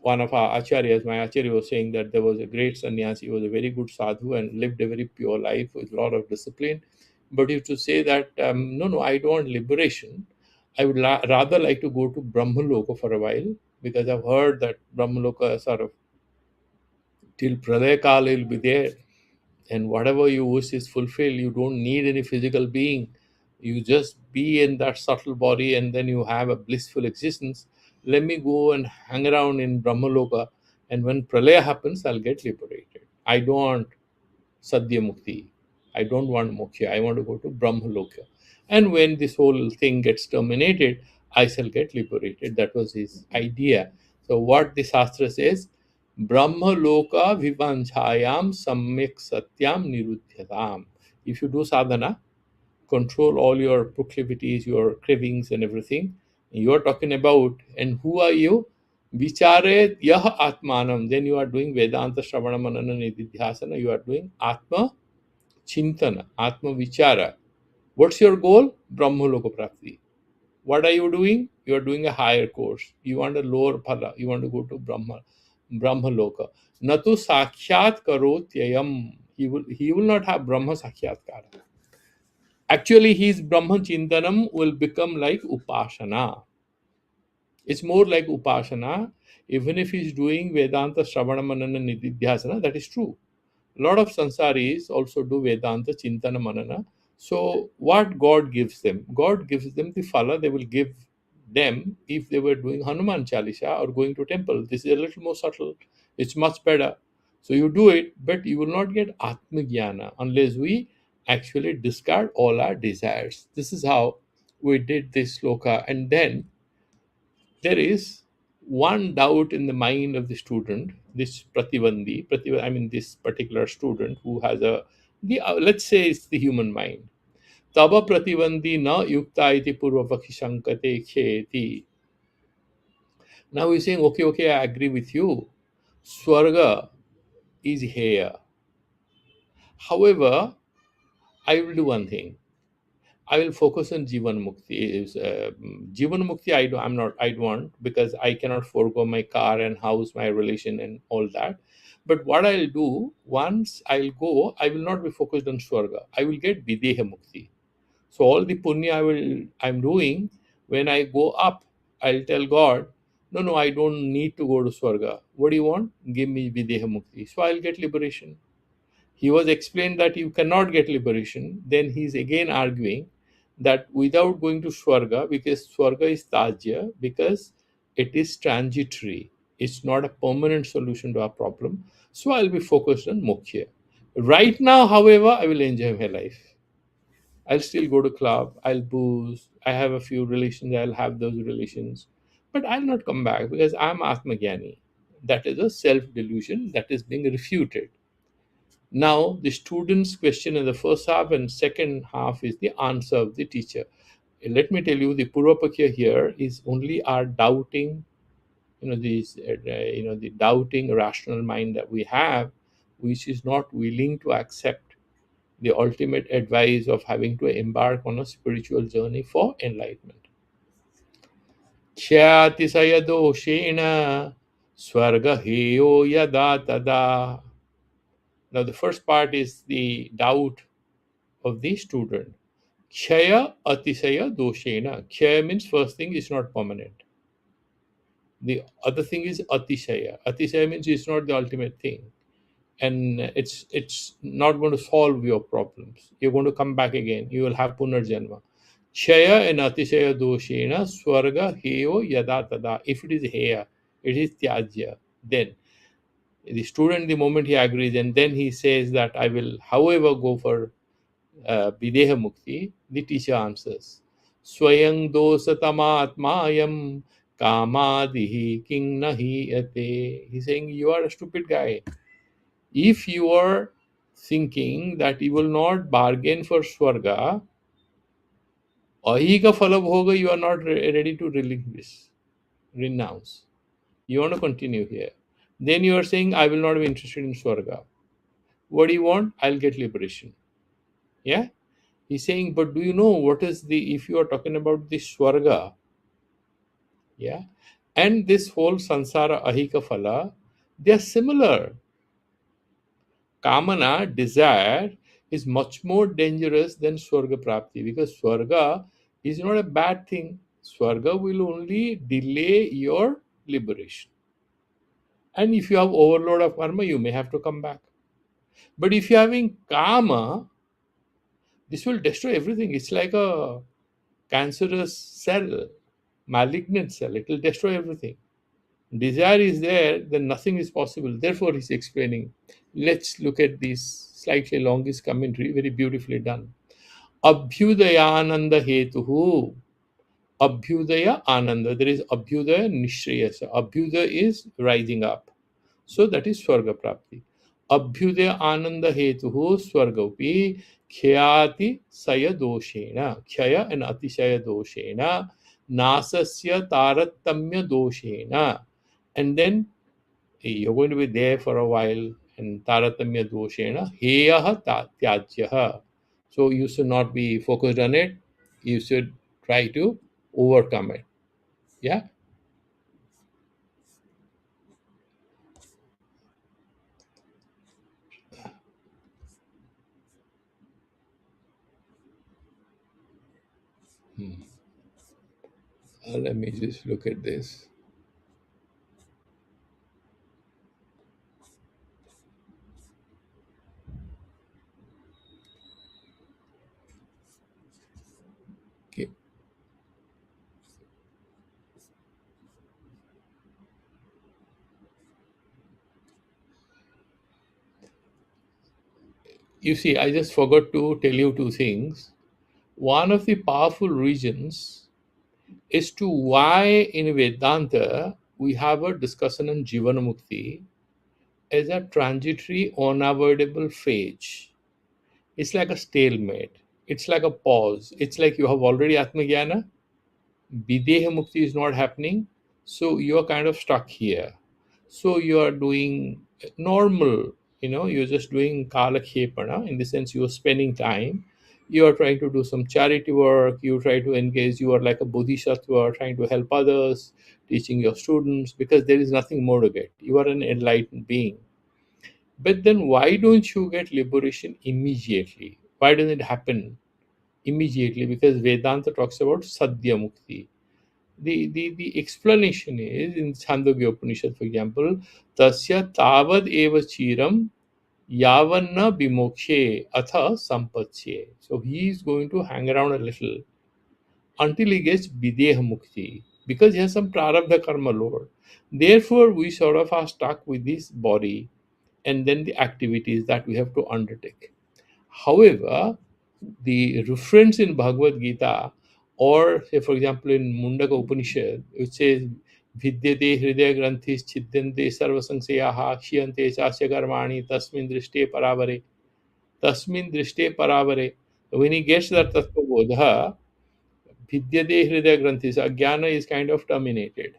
one of our acharyas, my acharya was saying that there was a great sannyasi, he was a very good sadhu and lived a very pure life with a lot of discipline. But he used to say that, no, I don't want liberation. I would rather like to go to Brahmaloka for a while because I've heard that Brahmaloka sort of till Pralaya Kala will be there, and whatever you wish is fulfilled. You don't need any physical being. You just be in that subtle body and then you have a blissful existence. Let me go and hang around in Brahmaloka, and when Pralaya happens, I'll get liberated. I don't want Sadhya Mukti. I don't want moksha. I want to go to Brahmaloka. And when this whole thing gets terminated, I shall get liberated. That was his idea. So what the Shastra says, Brahmaloka vivanchayam samyak satyam nirudhyatam. If you do sadhana, control all your proclivities, your cravings and everything, you are talking about, and who are you? Vichare yah atmanam. Then you are doing Vedanta Shravana Manana Nididhyasana. You are doing Atma Chintana, Atma Vichara. What's your goal? Brahmaloka Prapti. What are you doing? You are doing a higher course. You want a lower phala. You want to go to Brahmaloka. Natu Sakhyat Karotyayam. He will not have Brahma Sakshatkara. Actually, his Brahma Chintanam will become like Upasana. It's more like Upasana. Even if he's doing Vedanta Shravana Manana Nididhyasana, that is true. A lot of sansaris also do Vedanta Chintana Manana. So what God gives them? God gives them the phala they will give them if they were doing Hanuman Chalisa or going to temple. This is a little more subtle. It's much better. So you do it, but you will not get Atma Jnana unless we actually discard all our desires. This is how we did this sloka. And then there is one doubt in the mind of the student, this I mean this particular student who has let's say it's the human mind. Taba prativandi na yukta iti purvapakshi shankate khyeti. Now he's saying, okay, I agree with you. Swarga is here. However, I will do one thing. I will focus on Jivan Mukti. Jivan Mukti, I'm not, I don't, because I cannot forego my car and house, my relation, and all that. But what I'll do, once I'll go, I will not be focused on Swarga. I will get Videha Mukti. So all the punya I'm doing, when I go up, I'll tell God, no, no, I don't need to go to Swarga. What do you want? Give me Videha Mukti. So I'll get liberation. He was explained that you cannot get liberation. Then he's again arguing that without going to Swarga, because Swarga is Tajya, because it is transitory, it's not a permanent solution to our problem. So I'll be focused on Moksha. Right now, however, I will enjoy my life. I'll still go to club, I'll booze, I have a few relations, I'll have those relations. But I'll not come back because I'm Atmagyani. That is a self delusion that is being refuted. Now, the student's question in the first half and second half is the answer of the teacher. Let me tell you, the Purvapakya here is only our doubting, the doubting rational mind that we have, which is not willing to accept the ultimate advice of having to embark on a spiritual journey for enlightenment. Khyati doshena swarga heyo yada tada. Now, the first part is the doubt of the student. Kshaya atisaya doshena. Kshaya means first thing is not permanent. The other thing is atisaya. Atisaya means it's not the ultimate thing. And it's not going to solve your problems. You're going to come back again. You will have punarjanma. Kshaya and atisaya doshena swarga heyo yada tada. If it is heya, it is tyajya. Then the student, the moment he agrees, and then he says that I will, however, go for Videha Mukti, the teacher answers, Swayang dosatamatmayam kamadihi king nahi ate. He's saying, you are a stupid guy. If you are thinking that you will not bargain for Swarga, ahika falabhoga, you are not ready to relinquish, renounce. You want to continue here. Then you are saying, I will not be interested in Swarga. What do you want? I'll get liberation. Yeah? He's saying, but do you know what is the, if you are talking about the Swarga, yeah, and this whole Sansara Ahika Phala, they are similar. Kamana, desire, is much more dangerous than Swarga Prapti because Swarga is not a bad thing. Swarga will only delay your liberation. And if you have overload of karma, you may have to come back. But if you're having Kama, this will destroy everything. It's like a cancerous cell, malignant cell. It will destroy everything. Desire is there, then nothing is possible. Therefore, he's explaining. Let's look at this slightly longest commentary, very beautifully done. Abhyudayananda hetuhu. Abhyudaya ananda. There is Abhyudaya nishreyasa. Abhyudaya is rising up. So that is Swarga Prapti. Abhyudaya ananda hetuhu Swargopi khyati saya doshena. Khyaya and atisaya doshena. Nasasya taratamya doshena. And then you're going to be there for a while and taratamya doshena heyaha tyajyaha. So you should not be focused on it. You should try to overcome it. Yeah. Let me just look at this. Okay. You see, I just forgot to tell you two things. One of the powerful reasons is to why in Vedanta we have a discussion on Jivanamukti as a transitory, unavoidable phase. It's like a stalemate. It's like a pause. It's like you have already Atmagyana, Videha Mukti is not happening, so you are kind of stuck here. So you are doing normal, you're just doing Kala Khepana, in the sense you are spending time. You are trying to do some charity work, you try to engage, you are like a bodhisattva trying to help others, teaching your students, because there is nothing more to get. You are an enlightened being. But then why don't you get liberation immediately? Why doesn't it happen immediately? Because Vedanta talks about Sadhya Mukti. The explanation is in Chandogya Upanishad, for example, Tasya Tavad Eva Chiram Yavanna Bimokshe Atha Sampatsye. So he is going to hang around a little until he gets Videha Mukti, because he has some Prarabdha Karma load. Therefore, we sort of are stuck with this body and then the activities that we have to undertake. However, the reference in Bhagavad Gita, or say for example in Mundaka Upanishad, which says Vidyate Hridaya Granthis Chidyante Sarvasangsyaha Kshiyante Chasya Karmani Tasmin Drishte Paravare. Tasmin Drishte Paravare. When he gets that Tattva Bodha, Vidyate Hridaya Granthis, Ajnana is kind of terminated.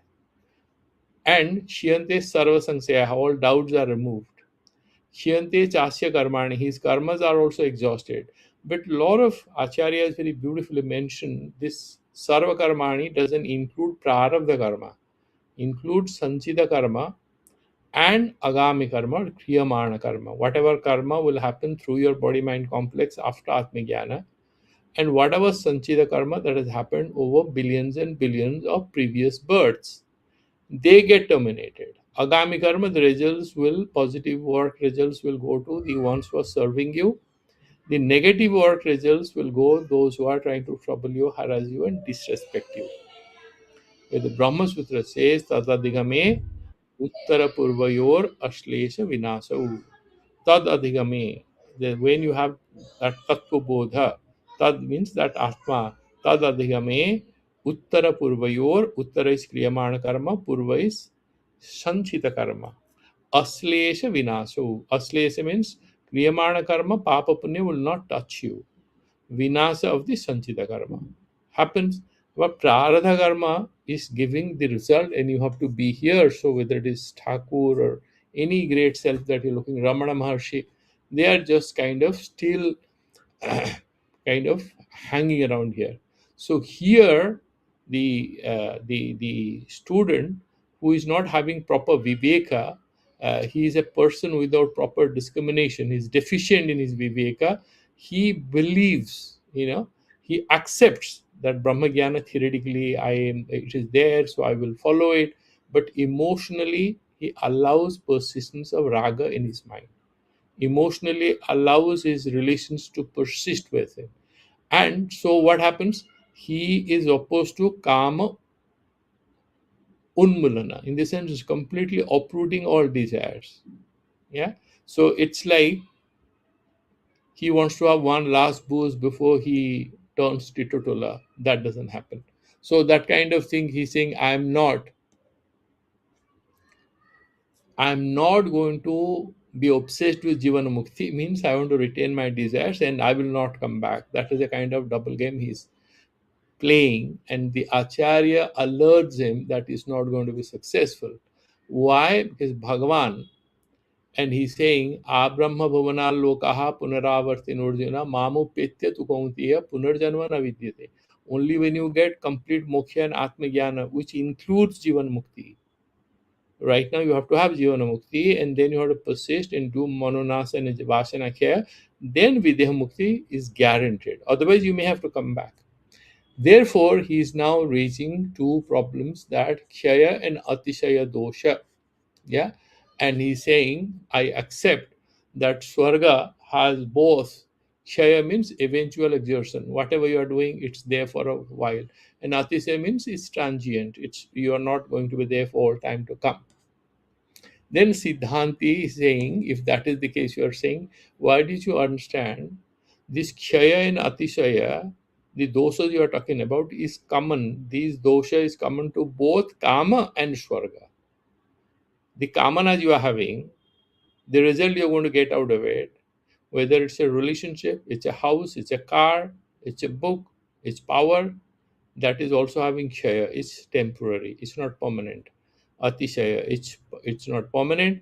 And Kshiyante Sarvasangsyaha, all doubts are removed. Khyante chasya karmani, his karmas are also exhausted. But a lot of acharyas very beautifully mention this sarva karmani doesn't include prarabdha karma, includes sanchita karma and agami karma or kriyamana karma. Whatever karma will happen through your body mind complex after atmajnana, and whatever sanchita karma that has happened over billions and billions of previous births, they get terminated. Agami karma, the results will, positive work results will go to the ones who are serving you. The negative work results will go those who are trying to trouble you, harass you, and disrespect you. Where the Brahma Sutra says, Tadadigame Uttara Purvayor Ashlesha Vinasau. Tadadigame. When you have that Tattva Bodha, Tad means that Atma. Tadadigame Uttara Purvayor. Uttara is Kriyamana Karma, Purva is Sanchita Karma. Aslesha Vinaso. Aslesha means Kriyamana Karma, Papa Punya will not touch you. Vinasa of the Sanchita Karma happens. But Prarabdha Karma is giving the result, and you have to be here. So, whether it is Thakur or any great self that you're looking, Ramana Maharshi, they are just kind of still kind of hanging around here. So here, the student who is not having proper viveka, he is a person without proper discrimination. He's deficient in his viveka. He believes, he accepts that Brahma Jnana theoretically it is there, so I will follow it. But emotionally, he allows persistence of raga in his mind, emotionally allows his relations to persist with him. And so what happens? He is opposed to kama unmulana. In the sense, is completely uprooting all desires. Yeah. So it's like he wants to have one last booze before he turns titotola. That doesn't happen. So that kind of thing, he's saying, I'm not going to be obsessed with Jivana Mukti, means I want to retain my desires and I will not come back. That is a kind of double game he's playing, and the Acharya alerts him that he's not going to be successful. Why? Because Bhagavan, and he's saying, Abrahma Bhavana Lokaha Punaravartinurjuna Mamu Petya Tukauntiya Punarjanva Vidyate. Only when you get complete moksha and Atmajnana, which includes Jivan Mukti. Right now, you have to have Jivana Mukti, and then you have to persist and do Manonasa and Vasana care. Then Vidya Mukti is guaranteed. Otherwise, you may have to come back. Therefore, he is now raising two problems, that Kshaya and Atishaya dosha. Yeah. And he's saying, I accept that Swarga has both. Kshaya means eventual exertion. Whatever you are doing, it's there for a while. And Atishaya means it's transient. You are not going to be there for all time to come. Then Siddhanti is saying, if that is the case, you are saying, why did you understand this Kshaya and Atishaya, the dosas you are talking about, is common. These dosha is common to both Kama and Swarga. The Kamanas you are having, the result you are going to get out of it, whether it's a relationship, it's a house, it's a car, it's a book, it's power, that is also having Kshaya. It's temporary, it's not permanent. Atishaya, it's not permanent,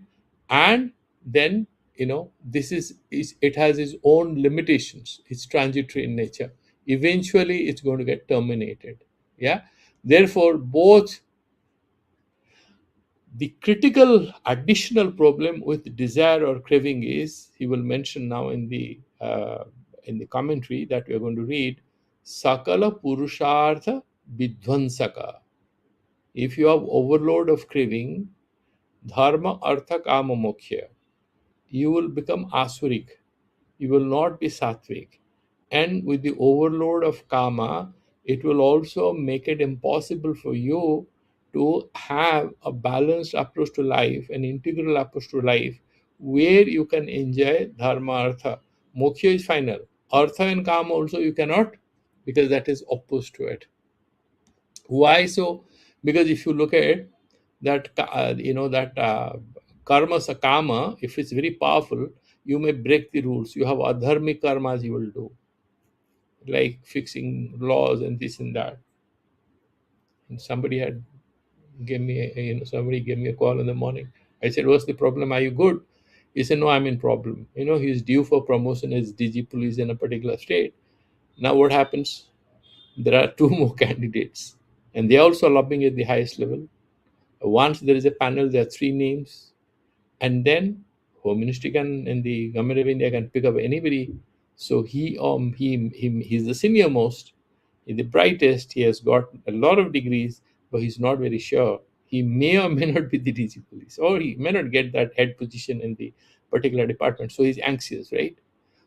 and then this is it has its own limitations. It's transitory in nature. Eventually it's going to get terminated. Yeah. Therefore, both the critical additional problem with desire or craving is, he will mention now in the commentary that we are going to read, sakala purushartha vidvansaka. If you have overload of craving, dharma artha kama moksha, you will become asuric. You will not be sattvic. And with the overload of kama, it will also make it impossible for you to have a balanced approach to life, an integral approach to life, where you can enjoy dharma artha. Moksha is final. Artha and kama also you cannot, because that is opposed to it. Why so? Because if you look at that, karma sakama, if it's very powerful, you may break the rules. You have adharmic karmas you will do, like fixing laws and this and that. And somebody gave me a call in the morning. I said, "What's the problem? Are you good?" He said, "No, I'm in problem. He's due for promotion as DG police in a particular state. Now what happens? There are two more candidates, and they're also lobbying at the highest level. Once there is a panel, there are three names, and then Home Ministry can, and the Government of India can pick up anybody. So he's the senior most, he's the brightest. He has got a lot of degrees, but he's not very sure. He may or may not be the DG police, or he may not get that head position in the particular department. So he's anxious, right?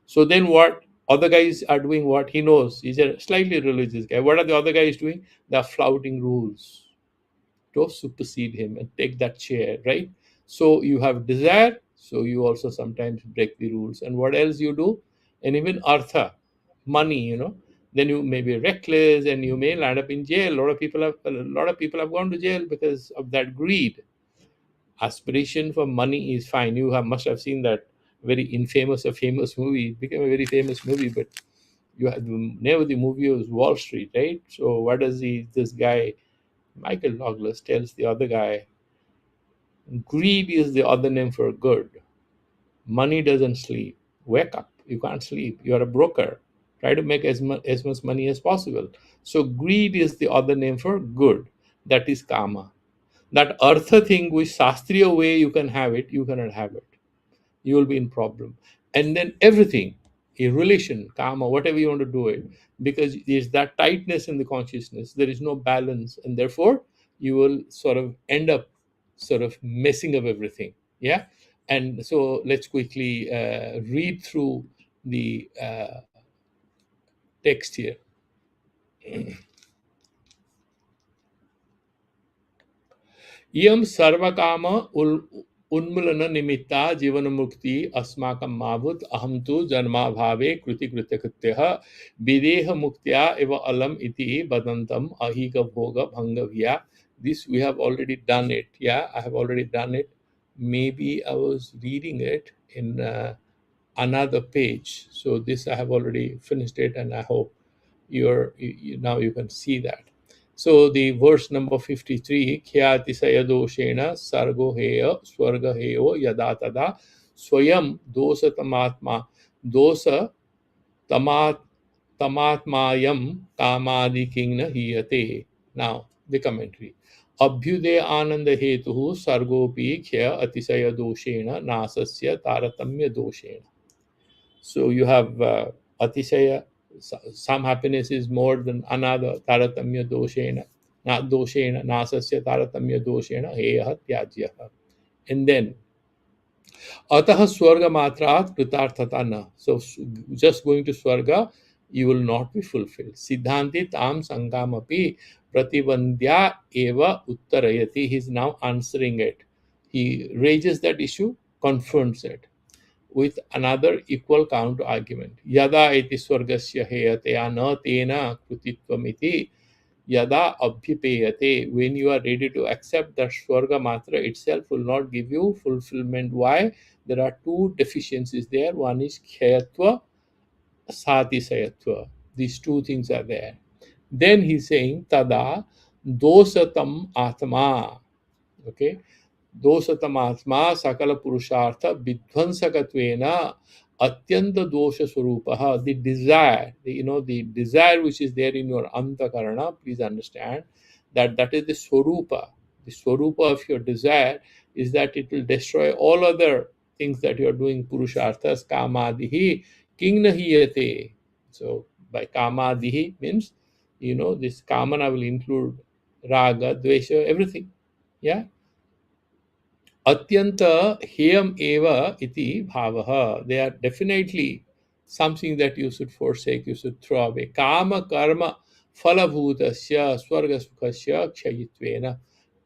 So then what other guys are doing, what he knows, he's a slightly religious guy. What are the other guys doing? They're flouting rules to supersede him and take that chair, right? So you have desire, so you also sometimes break the rules. And what else you do? And even artha, money, then you may be reckless and you may land up in jail. A lot of people have gone to jail because of that greed. Aspiration for money is fine. You must have seen that very infamous or famous movie. It became a very famous movie, but you had the name of the movie was Wall Street, right? So what does this guy Michael Douglas tells the other guy, greed is the other name for good. Money doesn't sleep. Wake up. You can't sleep. You're a broker. Try to make as much money as possible. So greed is the other name for good. That is kama. That artha thing, which Shastriya way you can have it, you cannot have it. You will be in problem. And then everything, a relation, karma, whatever you want to do it, because there's that tightness in the consciousness, there is no balance, and therefore you will sort of end up sort of messing up everything. Yeah. And so let's quickly read through the text here. इयं सर्वकाम उन्मूलन निमित्ता जीवन मुक्ति अस्माकं माभूत अहम तु जन्माभावे कृति कृत्यकृत्यः विदेह मुक्त्या एव अलम इति वदन्तम् अहिक भोग भंगव्या. This we have already done it. Yeah, I have already done it. Maybe I was reading it in another page. So this I have already finished it, and I hope now you can see that. So the verse number 53, Khyati Sayadoshena Sargo Heya Swarga Heyo Yada Tada Swayam Dosa Tamatma Dosa Tamat Tamatmayam Kamadi Kingna Hiyate. Now the commentary. Abhyude Ananda Hetu Sargopi Khya Atisaya Doshena Nasasya Taratamya Doshena. So you have atisaya, some happiness is more than another, taratamya doshena, nasasya taratamya doshena, heya tyajya. And then, ataha swarga matrat kritarthata na. So just going to swarga, you will not be fulfilled. Siddhanti tam sangamapi pratibandhya eva uttarayati. He is now answering it. He raises that issue, confronts it with another equal counter argument. Yada iti swargasya heyate na tena krutitvam iti yada abhipeyate. When you are ready to accept that swarga matra itself will not give you fulfillment. Why? There are two deficiencies there. One is khyatva, satisayatva. These two things are there. Then he's saying tada dosatam atma. Okay. दोषतमात्मा सकल पुरुषार्थ विध्वंसकत्वेन अत्यंत दोष स्वरूपः. The desire, the desire which is there in your antakarana, please understand that that is the swarupa. The swarupa of your desire is that it will destroy all other things that you are doing. Purusharthas kamadihi kingnahiyate. So by kamadihi means, this kamana will include raga, dvesha, everything. Yeah. अत्यंत हेयम एव इति भावः. They are definitely something that you should forsake, you should throw away. काम कर्म फलभूतस्य स्वर्ग सुखस्य क्षयित्वेन.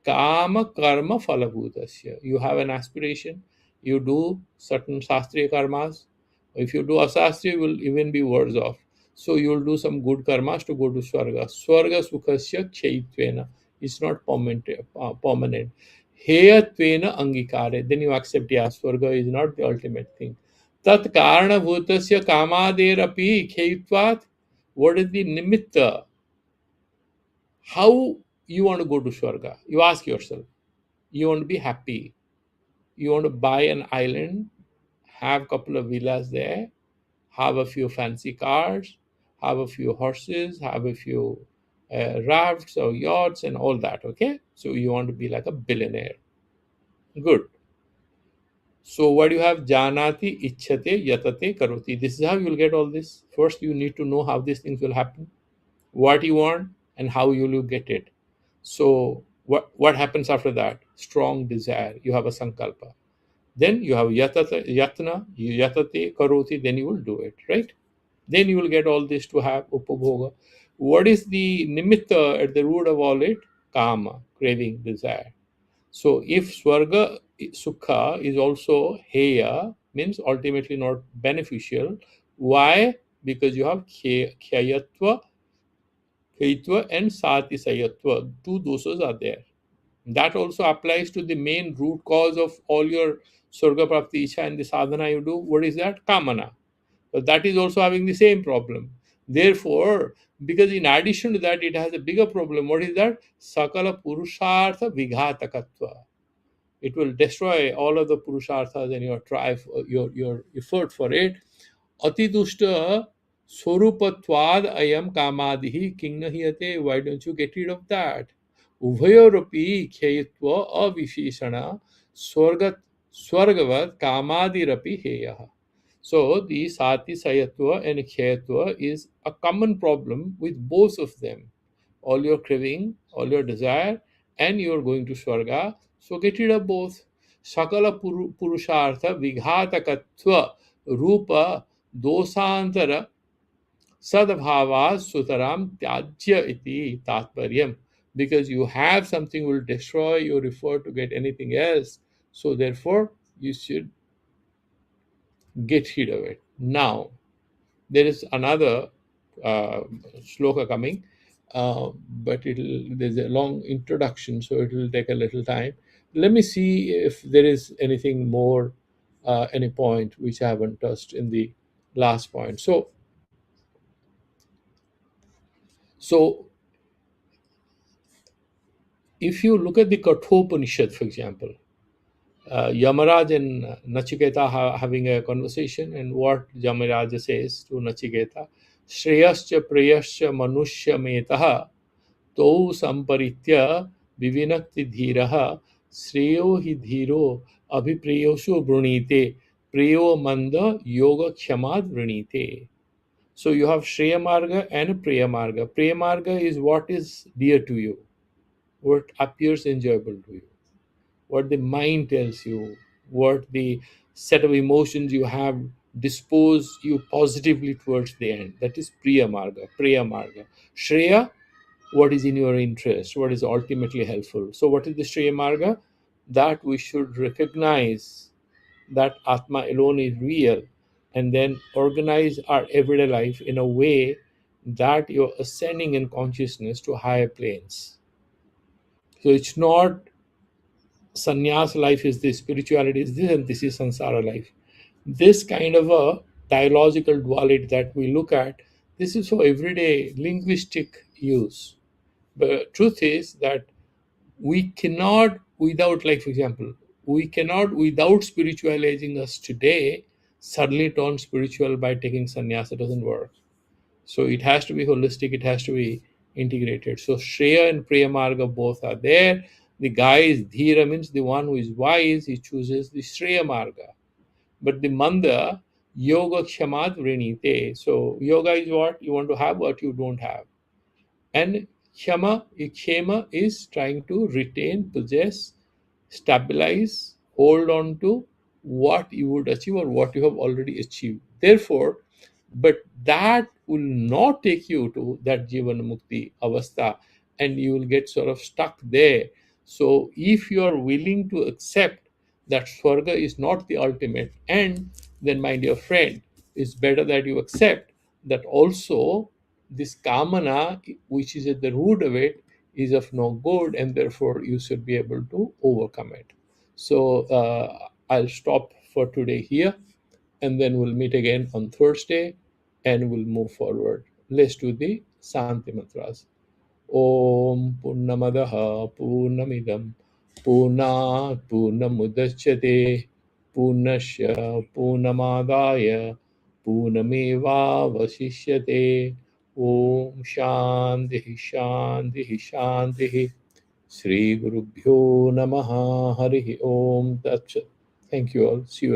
काम कर्म फलभूतस्य. You have an aspiration, you do certain shastriya karmas. If you do asastriya, you will even be worse off. So you will do some good karmas to go to swarga. Swarga sukhasya kshayitvena. It's not permanent. Heyatvena angikare. Then you accept, yeah, swarga is not the ultimate thing. Tat karana bhutasya kamaderapi khayitvat. What is the nimitta? How you want to go to swarga? You ask yourself. You want to be happy. You want to buy an island, have a couple of villas there, have a few fancy cars, have a few horses, have a few rafts or yachts and all that. Okay, so you want to be like a billionaire. Good. So what do you have? Janati, ichhate, yatate, karoti. This is how you will get all this. First, you need to know how these things will happen, what you want, and how you will get it. So what happens after that? Strong desire. You have a sankalpa. Then you have yatna, yatate, karoti. Then you will do it, right? Then you will get all this to have upabhoga. What is the nimitta at the root of all it? Kama, craving, desire. So if swarga sukha is also heya, means ultimately not beneficial. Why? Because you have khyayatva, khaitva and satisayatva. Two dosas are there. That also applies to the main root cause of all your swarga prapti isha and the sadhana you do. What is that? Kamana. But that is also having the same problem. Therefore, because in addition to that, it has a bigger problem. What is that? Sakala purushartha vighatakatva. It will destroy all of the purusharthas and your try, your effort for it. Atidushta swarupatvad ayam kamadihi kingnahiyate. Why don't you get rid of that? Ubhayorapi khyayitva avisheshana swargavat kamadirapi heyaha. So the sati sayatva and khyayatva is a common problem with both of them. All your craving, all your desire, and you are going to swarga. So get rid of both. Sakala purushartha vighatakatva rupa dosantara sadbhava sutaram tyajya iti tatparyam. Because you have something will destroy your effort to get anything else. So therefore, you should get rid of it. Now, there is another sloka coming, but there's a long introduction, so it will take a little time. Let me see if there is anything more, any point which I haven't touched in the last point. So if you look at the Kathopanishad, for example, Yamaraj and Nachiketa having a conversation, and what Yamaraj says to Nachiketa, Shreyascha Preyascha Manushya Metaha Tau Samparitya Vivinakti Dhiraha Shreyo hi dhiro abhipreyoshu brunite preyo manda yoga khyamad brunite. So you have Shreya Marga and Preya Marga. Preya Marga is what is dear to you, what appears enjoyable to you, what the mind tells you, what the set of emotions you have dispose you positively towards the end. That is Priya Marga, Priya Marga. Shreya, what is in your interest, what is ultimately helpful. So, what is the Shreya Marga? That we should recognize that Atma alone is real and then organize our everyday life in a way that you're ascending in consciousness to higher planes. So, it's not sannyas life is this, spirituality is this, and this is samsara life. This kind of a dialogical duality that we look at, this is for everyday linguistic use. But truth is that we without, like, for example, we cannot, without spiritualizing us today, suddenly turn spiritual by taking sannyas. It doesn't work. So it has to be holistic, it has to be integrated. So Shreya and Priya Marga both are there. The guy is Dhira, means the one who is wise, he chooses the Shreya Marga. But the Manda, Yoga Kshamad Vrinite. So yoga is what? You want to have what you don't have. And Kshema is trying to retain, possess, stabilize, hold on to what you would achieve or what you have already achieved. Therefore, but that will not take you to that Jivana Mukti avastha, and you will get sort of stuck there. So if you are willing to accept that Swarga is not the ultimate, and then, my dear friend, it's better that you accept that also this Kamana, which is at the root of it, is of no good, and therefore you should be able to overcome it. So I'll stop for today here, and then we'll meet again on Thursday, and we'll move forward. Let's do the Santi mantras. Om Purnamadaha Purnamidam Purnat Purnamudachyate Purnasya Purnamadaya Purnameva Vasishyate. Om Shanti Shanti Shanti. Sri Gurubhyo Namaha Hari Om Tat Sat. Thank you all. See you again.